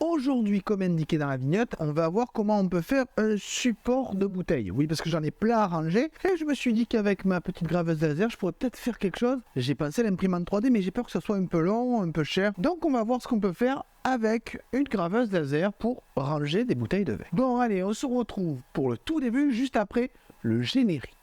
Aujourd'hui, comme indiqué dans la vignette, on va voir comment on peut faire un support de bouteille. Oui, parce que j'en ai plein à ranger. Et je me suis dit qu'avec ma petite graveuse laser, je pourrais peut-être faire quelque chose. J'ai pensé à l'imprimante 3D, mais j'ai peur que ça soit un peu long, un peu cher. Donc on va voir ce qu'on peut faire avec une graveuse laser pour ranger des bouteilles de vin. Bon, allez, on se retrouve pour le tout début, juste après le générique.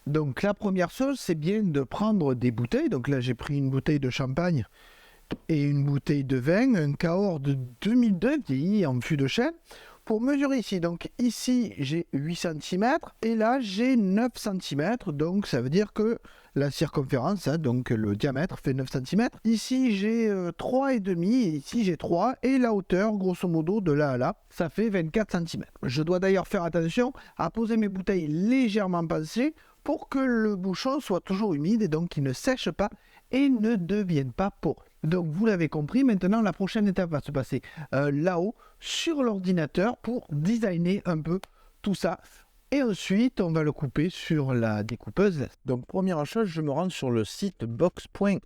Donc la première chose, c'est bien de prendre des bouteilles. Donc là, j'ai pris une bouteille de champagne et une bouteille de vin, un Cahors de 2002 vieilli en fût de chêne, pour mesurer ici. Donc ici, j'ai 8 cm et là, j'ai 9 cm. Donc ça veut dire que la circonférence, donc le diamètre fait 9 cm. Ici, j'ai 3,5 et ici, j'ai 3. Et la hauteur, grosso modo, de là à là, ça fait 24 cm. Je dois d'ailleurs faire attention à poser mes bouteilles légèrement penchées pour que le bouchon soit toujours humide et donc qu'il ne sèche pas et ne devienne pas poreux. Donc vous l'avez compris, maintenant la prochaine étape va se passer là-haut sur l'ordinateur pour designer un peu tout ça. Et ensuite, on va le couper sur la découpeuse. Donc première chose, je me rends sur le site box.py,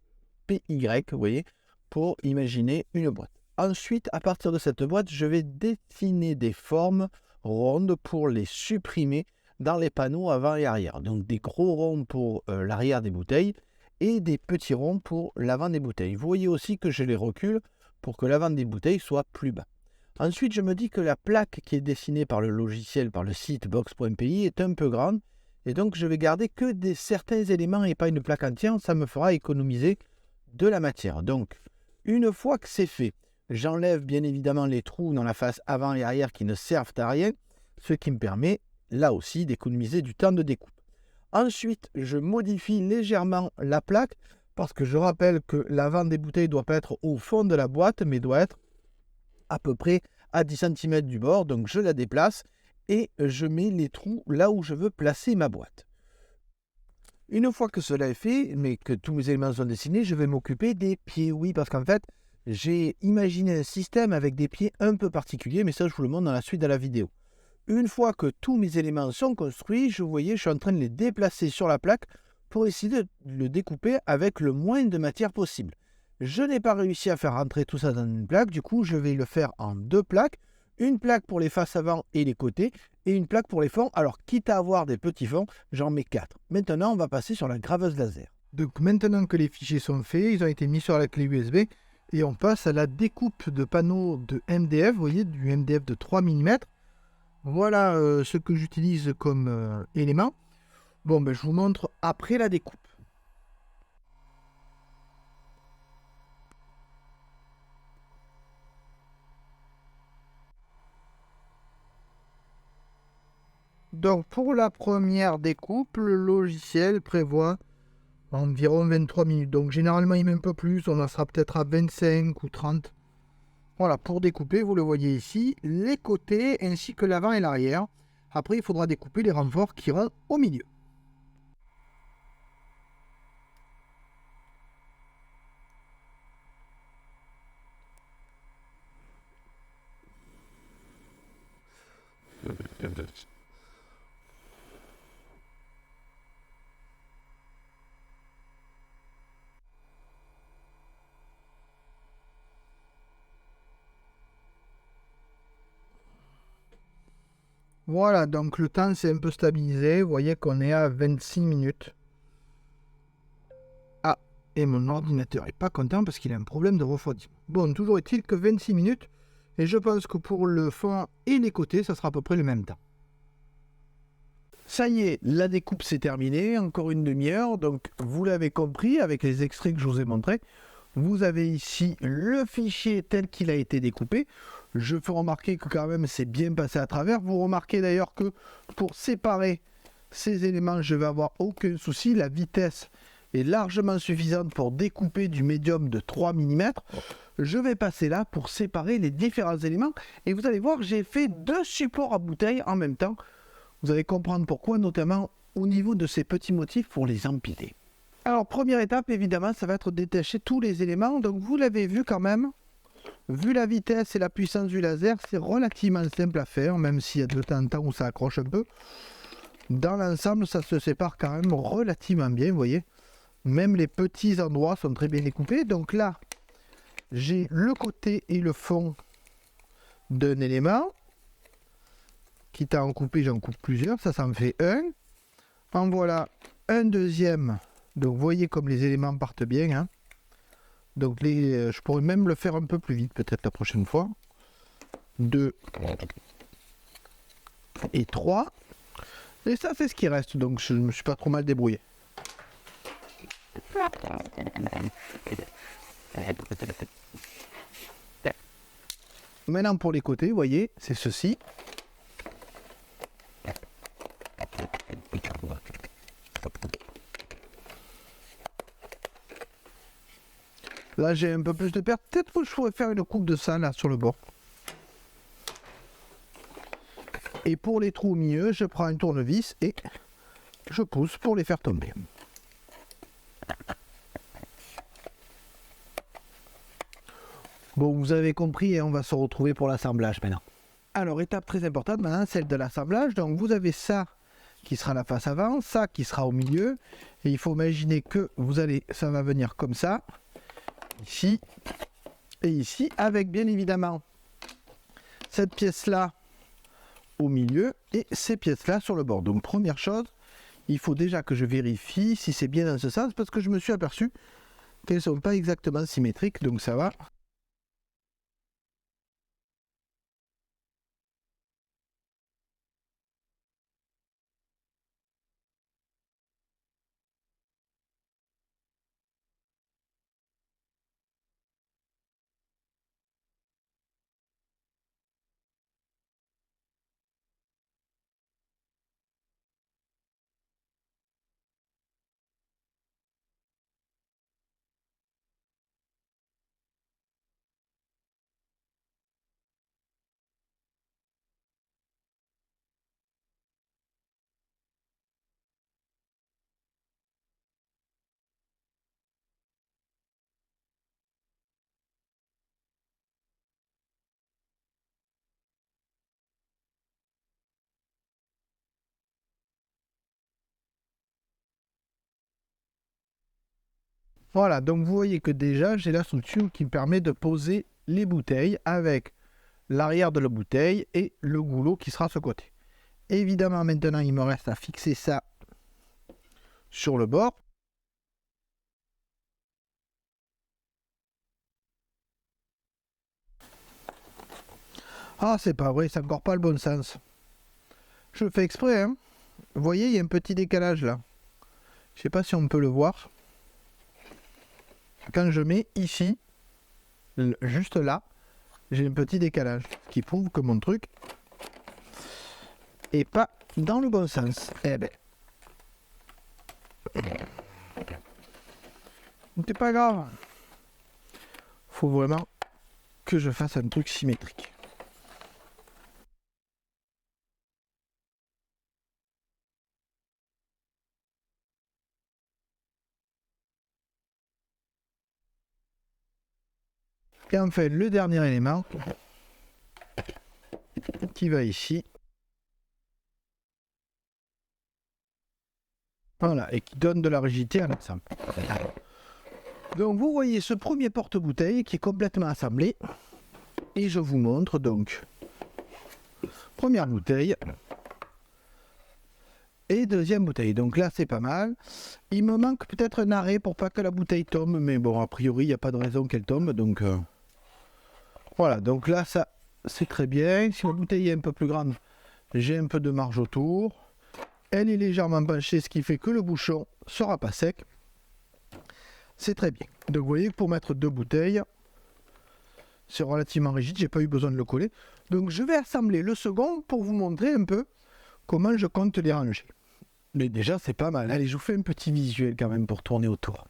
vous voyez, pour imaginer une boîte. Ensuite, à partir de cette boîte, je vais dessiner des formes rondes pour les supprimer dans les panneaux avant et arrière. Donc des gros ronds pour l'arrière des bouteilles et des petits ronds pour l'avant des bouteilles. Vous voyez aussi que je les recule pour que l'avant des bouteilles soit plus bas. Ensuite, je me dis que la plaque qui est dessinée par le logiciel, par le site box.py est un peu grande et donc je vais garder que certains éléments et pas une plaque entière. Ça me fera économiser de la matière. Donc, une fois que c'est fait, j'enlève bien évidemment les trous dans la face avant et arrière qui ne servent à rien, ce qui me permet là aussi d'économiser du temps de découpe. Ensuite, je modifie légèrement la plaque parce que je rappelle que l'avant des bouteilles ne doit pas être au fond de la boîte mais doit être à peu près à 10 cm du bord. Donc je la déplace et je mets les trous là où je veux placer ma boîte. Une fois que cela est fait, mais que tous mes éléments sont dessinés, je vais m'occuper des pieds. Oui, parce qu'en fait, j'ai imaginé un système avec des pieds un peu particuliers, mais ça je vous le montre dans la suite de la vidéo. Une fois que tous mes éléments sont construits, je suis en train de les déplacer sur la plaque pour essayer de le découper avec le moins de matière possible. Je n'ai pas réussi à faire rentrer tout ça dans une plaque, du coup je vais le faire en 2 plaques. Une plaque pour les faces avant et les côtés et une plaque pour les fonds. Alors quitte à avoir des petits fonds, j'en mets 4. Maintenant on va passer sur la graveuse laser. Donc maintenant que les fichiers sont faits, ils ont été mis sur la clé USB et on passe à la découpe de panneaux de MDF, vous voyez, du MDF de 3 mm. Voilà ce que j'utilise comme élément. Bon, je vous montre après la découpe. Donc pour la première découpe, le logiciel prévoit environ 23 minutes. Donc généralement il met un peu plus, on en sera peut-être à 25 ou 30. Voilà, pour découper, vous le voyez ici, les côtés ainsi que l'avant et l'arrière. Après, il faudra découper les renforts qui iront au milieu. Voilà, donc le temps s'est un peu stabilisé. Vous voyez qu'on est à 26 minutes. Ah, et mon ordinateur n'est pas content parce qu'il a un problème de refroidissement. Bon, toujours est-il que 26 minutes. Et je pense que pour le fond et les côtés, ça sera à peu près le même temps. Ça y est, la découpe s'est terminée. Encore une demi-heure. Donc, vous l'avez compris avec les extraits que je vous ai montrés. Vous avez ici le fichier tel qu'il a été découpé. Je fais remarquer que quand même c'est bien passé à travers. Vous remarquez d'ailleurs que pour séparer ces éléments, je vais avoir aucun souci. La vitesse est largement suffisante pour découper du médium de 3 mm. Je vais passer là pour séparer les différents éléments. Et vous allez voir, j'ai fait 2 supports à bouteille en même temps. Vous allez comprendre pourquoi, notamment au niveau de ces petits motifs pour les empiler. Alors, première étape, évidemment, ça va être de détacher tous les éléments. Donc, vous l'avez vu quand même, Vu la vitesse et la puissance du laser, c'est relativement simple à faire, même s'il y a de temps en temps où ça accroche un peu. Dans l'ensemble, ça se sépare quand même relativement bien, vous voyez. Même les petits endroits sont très bien découpés. Donc là, j'ai le côté et le fond d'un élément. Quitte à en couper, j'en coupe plusieurs. Ça me fait un. En voilà un deuxième. Donc vous voyez comme les éléments partent bien. Hein. Donc je pourrais même le faire un peu plus vite peut-être la prochaine fois. 2 et 3. Et ça c'est ce qui reste. Donc je me suis pas trop mal débrouillé. Maintenant pour les côtés, vous voyez, c'est ceci. Là j'ai un peu plus de perte. Peut-être que je pourrais faire une coupe de ça là sur le bord. Et pour les trous au milieu, je prends un tournevis et je pousse pour les faire tomber. Bon, vous avez compris et on va se retrouver pour l'assemblage maintenant. Alors, étape très importante maintenant, celle de l'assemblage. Donc, vous avez ça qui sera la face avant, ça qui sera au milieu. Et il faut imaginer que ça va venir comme ça, ici et ici, avec bien évidemment cette pièce-là au milieu et ces pièces-là sur le bord. Donc, première chose, il faut déjà que je vérifie si c'est bien dans ce sens parce que je me suis aperçu qu'elles ne sont pas exactement symétriques, donc ça va. Voilà, donc vous voyez que déjà j'ai la structure qui me permet de poser les bouteilles avec l'arrière de la bouteille et le goulot qui sera à ce côté. Évidemment maintenant il me reste à fixer ça sur le bord. Ah c'est pas vrai, c'est encore pas le bon sens. Je fais exprès hein. Vous voyez il y a un petit décalage là. Je sais pas si on peut le voir. Quand je mets ici, juste là, j'ai un petit décalage qui prouve que mon truc est pas dans le bon sens. Eh ben, c'est pas grave. Faut vraiment que je fasse un truc symétrique. Et enfin, le dernier élément qui va ici. Voilà, et qui donne de la rigidité à l'ensemble. Donc vous voyez ce premier porte-bouteille qui est complètement assemblé. Et je vous montre donc première bouteille et deuxième bouteille. Donc là c'est pas mal. Il me manque peut-être un arrêt pour pas que la bouteille tombe. Mais bon, a priori il n'y a pas de raison qu'elle tombe. Donc voilà, donc là ça c'est très bien. Si la bouteille est un peu plus grande, j'ai un peu de marge autour. Elle est légèrement penchée, ce qui fait que le bouchon sera pas sec. C'est très bien. Donc vous voyez que pour mettre deux bouteilles, c'est relativement rigide, j'ai pas eu besoin de le coller. Donc je vais assembler le second pour vous montrer un peu comment je compte les ranger. Mais déjà c'est pas mal. Allez, je vous fais un petit visuel quand même pour tourner autour.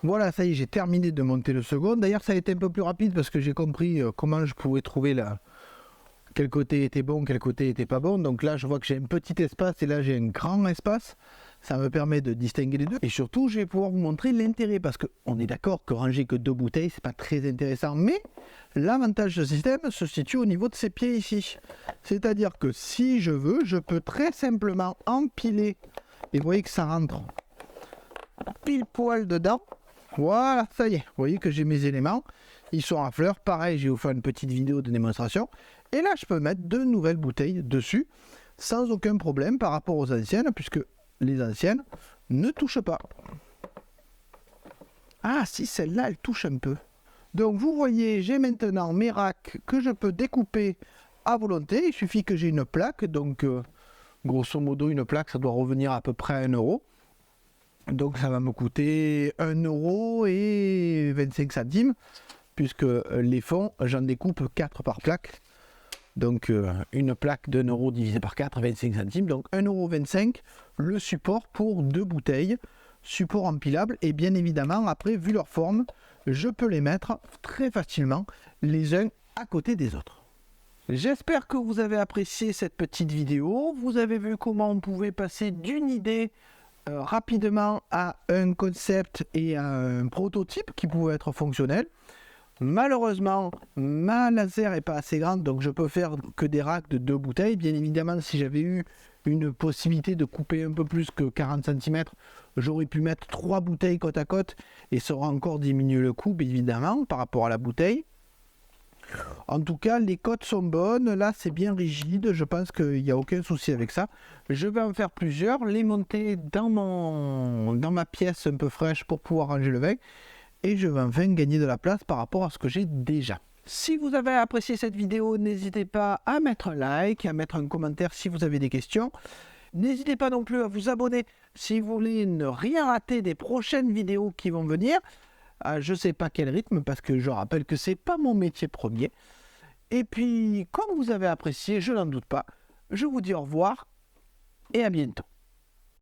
Voilà, ça y est, j'ai terminé de monter le second. D'ailleurs, ça a été un peu plus rapide parce que j'ai compris comment je pouvais trouver quel côté était bon, quel côté était pas bon. Donc là, je vois que j'ai un petit espace et là, j'ai un grand espace. Ça me permet de distinguer les deux. Et surtout, je vais pouvoir vous montrer l'intérêt parce qu'on est d'accord que ranger que 2 bouteilles, c'est pas très intéressant. Mais l'avantage de ce système se situe au niveau de ces pieds ici. C'est-à-dire que si je veux, je peux très simplement empiler. Et vous voyez que ça rentre pile poil dedans. Voilà, ça y est. Vous voyez que j'ai mes éléments. Ils sont à fleurs. Pareil, je vais vous faire une petite vidéo de démonstration. Et là, je peux mettre 2 nouvelles bouteilles dessus sans aucun problème par rapport aux anciennes, puisque les anciennes ne touchent pas. Ah si, celle-là, elle touche un peu. Donc vous voyez, j'ai maintenant mes racks que je peux découper à volonté. Il suffit que j'ai une plaque. Donc grosso modo, une plaque, ça doit revenir à peu près à 1 euro. Donc ça va me coûter 1,25 €, puisque les fonds, j'en découpe 4 par plaque. Donc une plaque d'1 euro divisé par 4, 25 centimes. Donc 1,25 € le support pour 2 bouteilles. Support empilable. Et bien évidemment, après, vu leur forme, je peux les mettre très facilement les uns à côté des autres. J'espère que vous avez apprécié cette petite vidéo. Vous avez vu comment on pouvait passer d'une idée rapidement à un concept et à un prototype qui pouvait être fonctionnel. Malheureusement, ma laser n'est pas assez grande, donc je peux faire que des racks de 2 bouteilles. Bien évidemment, si j'avais eu une possibilité de couper un peu plus que 40 cm, j'aurais pu mettre 3 bouteilles côte à côte et ça aurait encore diminué le coût, bien évidemment, par rapport à la bouteille. En tout cas, les côtes sont bonnes. Là, c'est bien rigide. Je pense qu'il n'y a aucun souci avec ça. Je vais en faire plusieurs, les monter dans ma pièce un peu fraîche pour pouvoir ranger le vin. Et je vais enfin gagner de la place par rapport à ce que j'ai déjà. Si vous avez apprécié cette vidéo, n'hésitez pas à mettre un like, à mettre un commentaire si vous avez des questions. N'hésitez pas non plus à vous abonner si vous voulez ne rien rater des prochaines vidéos qui vont venir. Je ne sais pas quel rythme parce que je rappelle que c'est pas mon métier premier. Et puis, comme vous avez apprécié, je n'en doute pas, je vous dis au revoir et à bientôt.